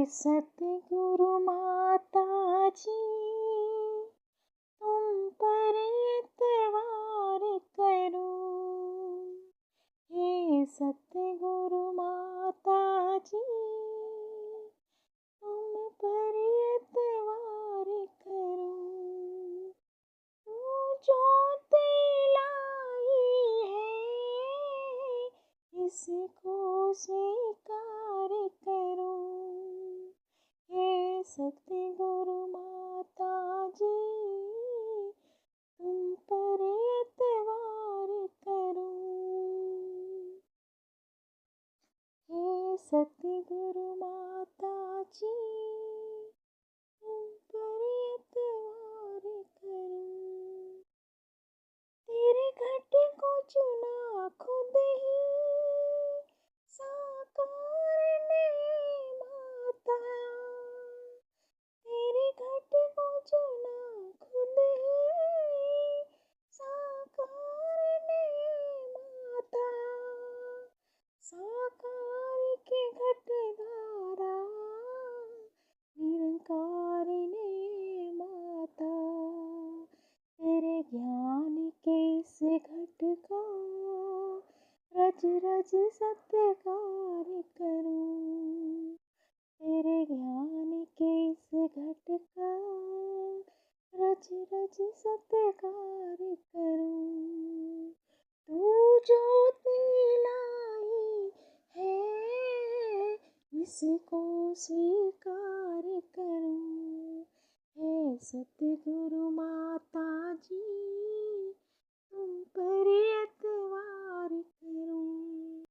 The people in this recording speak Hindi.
सतगुरु माता जी, तुम पर एतवार करूं। हे सतगुरु माता जी, तुम पर एतवार करूं। तू जो लाई है, इसको स्वीकार करूं। हे सतगुरु माता जी, तुम पर एतवार करूं। हे सतगुरु माता जी, तुम पर एतवार करूं। तेरे घट को चुना खुद ही साकार ने माता। तेरे घट को चुना खुद ही साकार ने माता। साकार के घट धारा निरंकार ने माता। तेरे ज्ञान के इस घट का रज रज सत्कार करूं। तेरे ज्ञान के इस घट का रज रज सत्कार करूं। तू ज्योति लाई है, इसको स्वीकार करूं। हे सतगुरु माता जी,